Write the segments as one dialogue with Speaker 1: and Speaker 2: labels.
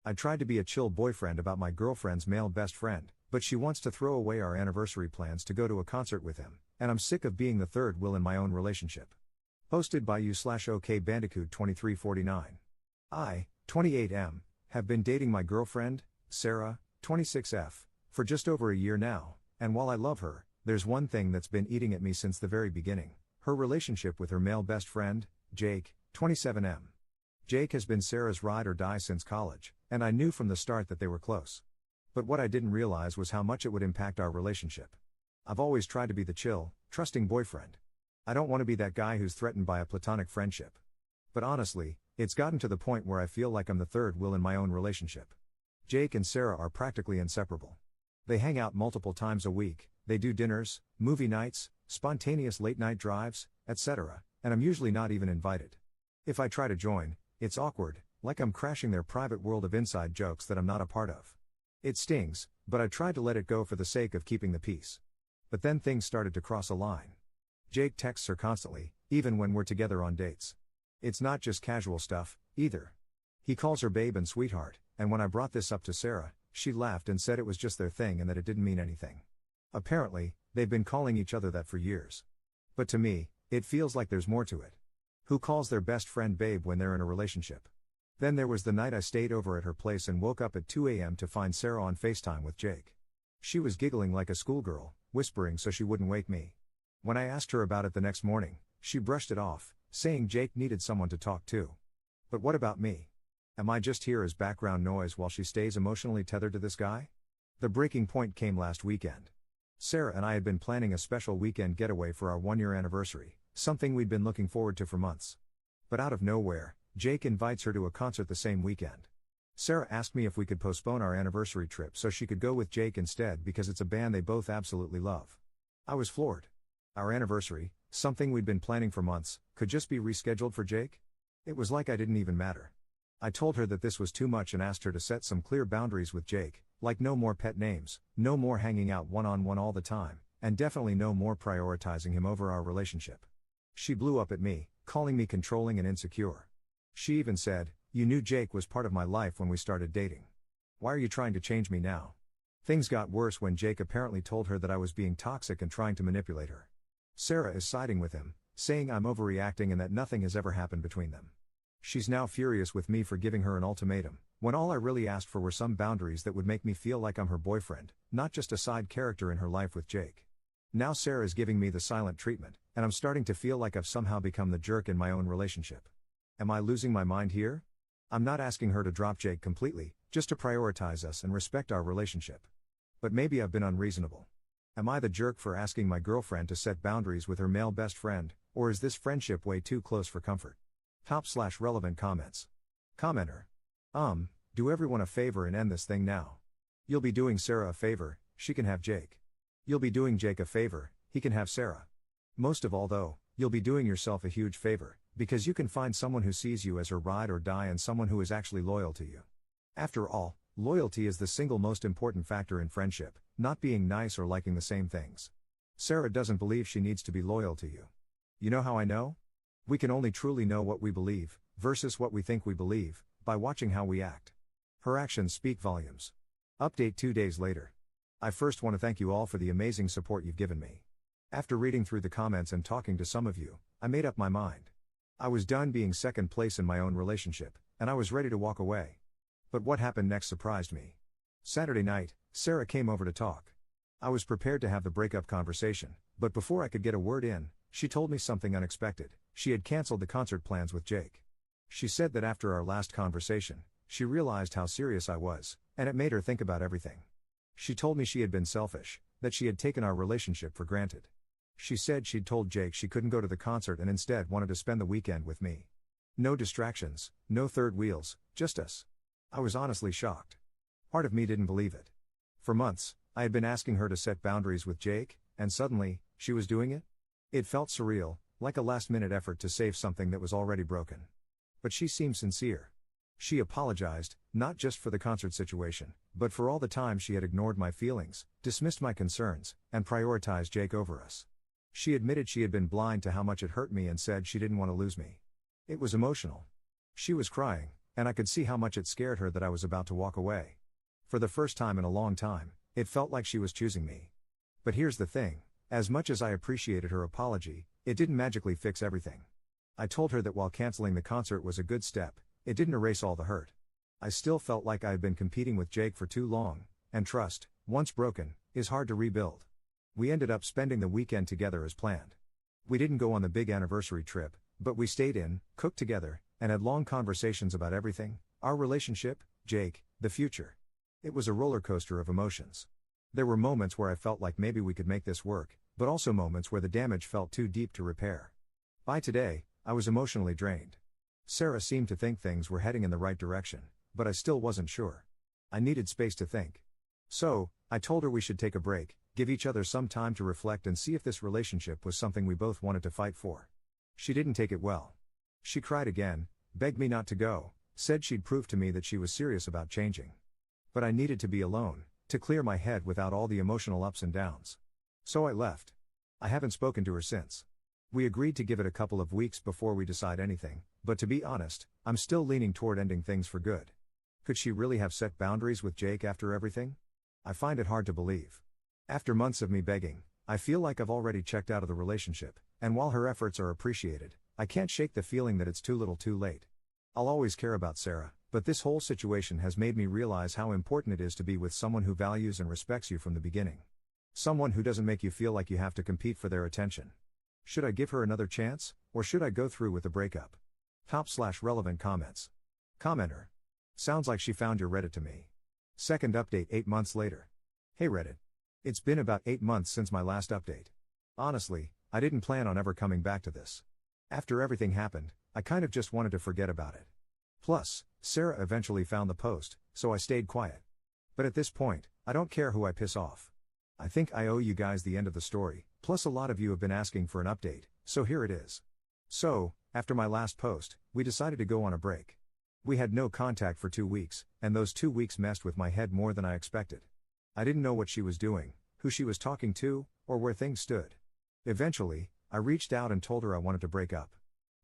Speaker 1: I tried to be a chill boyfriend about my girlfriend's male best friend, but she wants to throw away our anniversary plans to go to a concert with him, and I'm sick of being the third wheel in my own relationship. Posted by you/OK Bandicoot 2349. I, 28M, have been dating my girlfriend, Sarah, 26F, for just over a year now, and while I love her, there's one thing that's been eating at me since the very beginning: her relationship with her male best friend, Jake, 27M. Jake has been Sarah's ride or die since college, and I knew from the start that they were close. But what I didn't realize was how much it would impact our relationship. I've always tried to be the chill, trusting boyfriend. I don't want to be that guy who's threatened by a platonic friendship. But honestly, it's gotten to the point where I feel like I'm the third wheel in my own relationship. Jake and Sarah are practically inseparable. They hang out multiple times a week, they do dinners, movie nights, spontaneous late-night drives, etc., and I'm usually not even invited. If I try to join, it's awkward, like I'm crashing their private world of inside jokes that I'm not a part of. It stings, but I tried to let it go for the sake of keeping the peace. But then things started to cross a line. Jake texts her constantly, even when we're together on dates. It's not just casual stuff, either. He calls her babe and sweetheart, and when I brought this up to Sarah, she laughed and said it was just their thing and that it didn't mean anything. Apparently, they've been calling each other that for years. But to me, it feels like there's more to it. Who calls their best friend babe when they're in a relationship? Then there was the night I stayed over at her place and woke up at 2 a.m. to find Sarah on FaceTime with Jake. She was giggling like a schoolgirl, whispering so she wouldn't wake me. When I asked her about it the next morning, she brushed it off, saying Jake needed someone to talk to. But what about me? Am I just here as background noise while she stays emotionally tethered to this guy? The breaking point came last weekend. Sarah and I had been planning a special weekend getaway for our 1-year anniversary, something we'd been looking forward to for months. But out of nowhere, Jake invites her to a concert the same weekend. Sarah asked me if we could postpone our anniversary trip so she could go with Jake instead because it's a band they both absolutely love. I was floored. Our anniversary, something we'd been planning for months, could just be rescheduled for Jake? It was like I didn't even matter. I told her that this was too much and asked her to set some clear boundaries with Jake, like no more pet names, no more hanging out one-on-one all the time, and definitely no more prioritizing him over our relationship. She blew up at me, calling me controlling and insecure. She even said, "You knew Jake was part of my life when we started dating. Why are you trying to change me now?" Things got worse when Jake apparently told her that I was being toxic and trying to manipulate her. Sarah is siding with him, saying I'm overreacting and that nothing has ever happened between them. She's now furious with me for giving her an ultimatum, when all I really asked for were some boundaries that would make me feel like I'm her boyfriend, not just a side character in her life with Jake. Now Sarah is giving me the silent treatment, and I'm starting to feel like I've somehow become the jerk in my own relationship. Am I losing my mind here? I'm not asking her to drop Jake completely, just to prioritize us and respect our relationship. But maybe I've been unreasonable. Am I the jerk for asking my girlfriend to set boundaries with her male best friend, or is this friendship way too close for comfort? Top/relevant comments. Commenter. Do everyone a favor and end this thing now. You'll be doing Sarah a favor, she can have Jake. You'll be doing Jake a favor, he can have Sarah. Most of all though, you'll be doing yourself a huge favor, because you can find someone who sees you as her ride or die and someone who is actually loyal to you. After all, loyalty is the single most important factor in friendship, not being nice or liking the same things. Sarah doesn't believe she needs to be loyal to you. You know how I know? We can only truly know what we believe, versus what we think we believe, by watching how we act. Her actions speak volumes. Update 2 days later. I first want to thank you all for the amazing support you've given me. After reading through the comments and talking to some of you, I made up my mind. I was done being second place in my own relationship, and I was ready to walk away. But what happened next surprised me. Saturday night, Sarah came over to talk. I was prepared to have the breakup conversation, but before I could get a word in, she told me something unexpected. She had canceled the concert plans with Jake. She said that after our last conversation, she realized how serious I was, and it made her think about everything. She told me she had been selfish, that she had taken our relationship for granted. She said she'd told Jake she couldn't go to the concert and instead wanted to spend the weekend with me. No distractions, no third wheels, just us. I was honestly shocked. Part of me didn't believe it. For months, I had been asking her to set boundaries with Jake, and suddenly, she was doing it? It felt surreal, like a last-minute effort to save something that was already broken. But she seemed sincere. She apologized, not just for the concert situation, but for all the time she had ignored my feelings, dismissed my concerns, and prioritized Jake over us. She admitted she had been blind to how much it hurt me and said she didn't want to lose me. It was emotional. She was crying, and I could see how much it scared her that I was about to walk away. For the first time in a long time, it felt like she was choosing me. But here's the thing, as much as I appreciated her apology, it didn't magically fix everything. I told her that while canceling the concert was a good step, it didn't erase all the hurt. I still felt like I had been competing with Jake for too long, and trust, once broken, is hard to rebuild. We ended up spending the weekend together as planned. We didn't go on the big anniversary trip, but we stayed in, cooked together, and had long conversations about everything: our relationship, Jake, the future. It was a roller coaster of emotions. There were moments where I felt like maybe we could make this work, but also moments where the damage felt too deep to repair. By today, I was emotionally drained. Sarah seemed to think things were heading in the right direction, but I still wasn't sure. I needed space to think. So, I told her we should take a break, give each other some time to reflect and see if this relationship was something we both wanted to fight for. She didn't take it well. She cried again, begged me not to go, said she'd prove to me that she was serious about changing. But I needed to be alone, to clear my head without all the emotional ups and downs. So I left. I haven't spoken to her since. We agreed to give it a couple of weeks before we decide anything, but to be honest, I'm still leaning toward ending things for good. Could she really have set boundaries with Jake after everything? I find it hard to believe. After months of me begging, I feel like I've already checked out of the relationship, and while her efforts are appreciated, I can't shake the feeling that it's too little too late. I'll always care about Sarah, but this whole situation has made me realize how important it is to be with someone who values and respects you from the beginning. Someone who doesn't make you feel like you have to compete for their attention. Should I give her another chance, or should I go through with the breakup? Top/relevant comments. Commenter. Sounds like she found your Reddit to me. Second update 8 months later. Hey Reddit. It's been about 8 months since my last update. Honestly, I didn't plan on ever coming back to this. After everything happened, I kind of just wanted to forget about it. Plus, Sarah eventually found the post, so I stayed quiet. But at this point, I don't care who I piss off. I think I owe you guys the end of the story, plus a lot of you have been asking for an update, so here it is. So, after my last post, we decided to go on a break. We had no contact for 2 weeks, and those 2 weeks messed with my head more than I expected. I didn't know what she was doing, who she was talking to, or where things stood. Eventually, I reached out and told her I wanted to break up.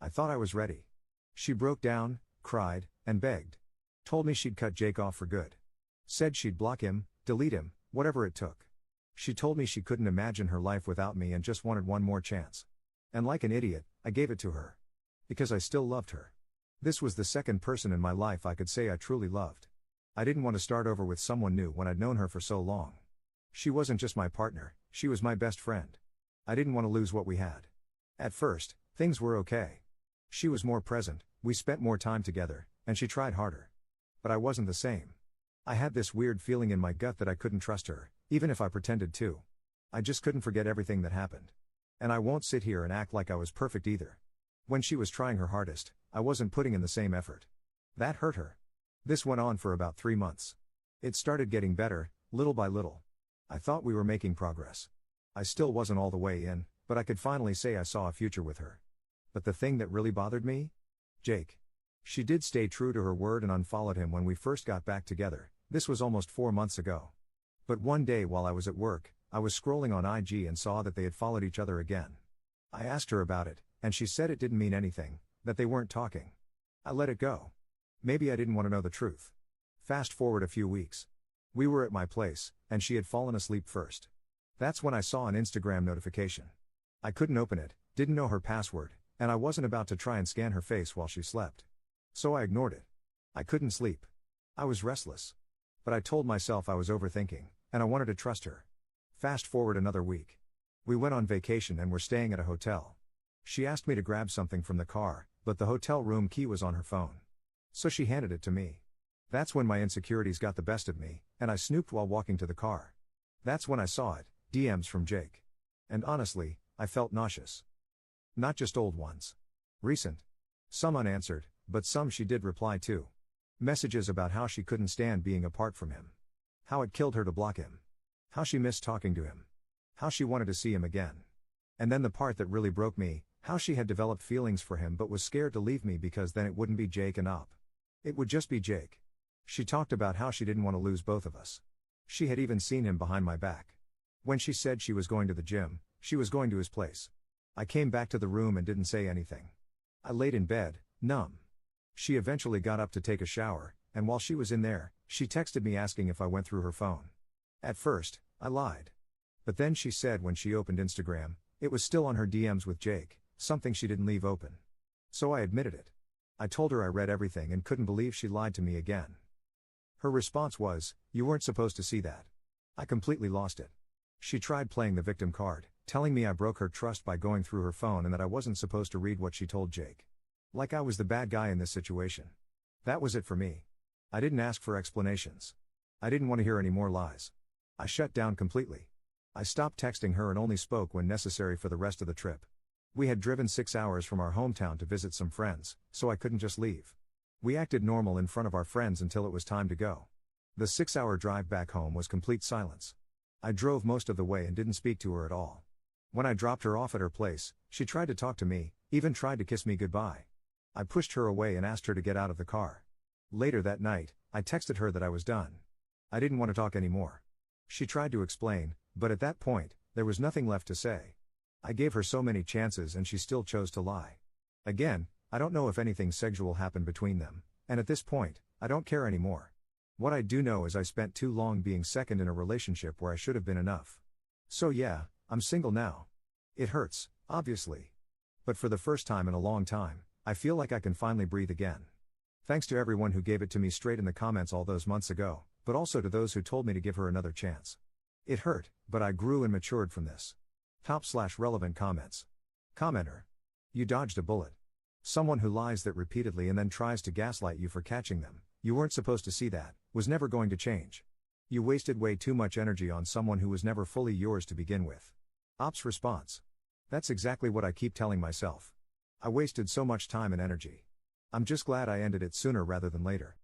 Speaker 1: I thought I was ready. She broke down, cried, and begged. Told me she'd cut Jake off for good. Said she'd block him, delete him, whatever it took. She told me she couldn't imagine her life without me and just wanted one more chance. And like an idiot, I gave it to her. Because I still loved her. This was the second person in my life I could say I truly loved. I didn't want to start over with someone new when I'd known her for so long. She wasn't just my partner, she was my best friend. I didn't want to lose what we had. At first, things were okay. She was more present, we spent more time together, and she tried harder. But I wasn't the same. I had this weird feeling in my gut that I couldn't trust her, even if I pretended to. I just couldn't forget everything that happened. And I won't sit here and act like I was perfect either. When she was trying her hardest, I wasn't putting in the same effort. That hurt her. This went on for about 3 months. It started getting better, little by little. I thought we were making progress. I still wasn't all the way in, but I could finally say I saw a future with her. But the thing that really bothered me? Jake. She did stay true to her word and unfollowed him when we first got back together. This was almost 4 months ago. But one day while I was at work, I was scrolling on IG and saw that they had followed each other again. I asked her about it, and she said it didn't mean anything, that they weren't talking. I let it go. Maybe I didn't want to know the truth. Fast forward a few weeks. We were at my place, and she had fallen asleep first. That's when I saw an Instagram notification. I couldn't open it, didn't know her password, and I wasn't about to try and scan her face while she slept. So I ignored it. I couldn't sleep. I was restless. But I told myself I was overthinking, and I wanted to trust her. Fast forward another week. We went on vacation and were staying at a hotel. She asked me to grab something from the car, but the hotel room key was on her phone. So she handed it to me. That's when my insecurities got the best of me, and I snooped while walking to the car. That's when I saw it, DMs from Jake. And honestly, I felt nauseous. Not just old ones. Recent. Some unanswered, but some she did reply to. Messages about how she couldn't stand being apart from him. How it killed her to block him. How she missed talking to him. How she wanted to see him again. And then the part that really broke me, how she had developed feelings for him but was scared to leave me because then it wouldn't be Jake and Op. It would just be Jake. She talked about how she didn't want to lose both of us. She had even seen him behind my back. When she said she was going to the gym, she was going to his place. I came back to the room and didn't say anything. I laid in bed, numb. She eventually got up to take a shower, and while she was in there, she texted me asking if I went through her phone. At first, I lied. But then she said when she opened Instagram, it was still on her DMs with Jake, something she didn't leave open. So I admitted it. I told her I read everything and couldn't believe she lied to me again. Her response was, "You weren't supposed to see that." I completely lost it. She tried playing the victim card, telling me I broke her trust by going through her phone and that I wasn't supposed to read what she told Jake. Like I was the bad guy in this situation. That was it for me. I didn't ask for explanations. I didn't want to hear any more lies. I shut down completely. I stopped texting her and only spoke when necessary for the rest of the trip. We had driven 6 hours from our hometown to visit some friends, so I couldn't just leave. We acted normal in front of our friends until it was time to go. The 6-hour drive back home was complete silence. I drove most of the way and didn't speak to her at all. When I dropped her off at her place, she tried to talk to me, even tried to kiss me goodbye. I pushed her away and asked her to get out of the car. Later that night, I texted her that I was done. I didn't want to talk anymore. She tried to explain, but at that point, there was nothing left to say. I gave her so many chances and she still chose to lie. Again, I don't know if anything sexual happened between them, and at this point, I don't care anymore. What I do know is I spent too long being second in a relationship where I should have been enough. So yeah, I'm single now. It hurts, obviously. But for the first time in a long time, I feel like I can finally breathe again. Thanks to everyone who gave it to me straight in the comments all those months ago, but also to those who told me to give her another chance. It hurt, but I grew and matured from this. Top/relevant comments. Commenter. You dodged a bullet. Someone who lies that repeatedly and then tries to gaslight you for catching them, you weren't supposed to see that, was never going to change. You wasted way too much energy on someone who was never fully yours to begin with. Ops response. That's exactly what I keep telling myself. I wasted so much time and energy. I'm just glad I ended it sooner rather than later.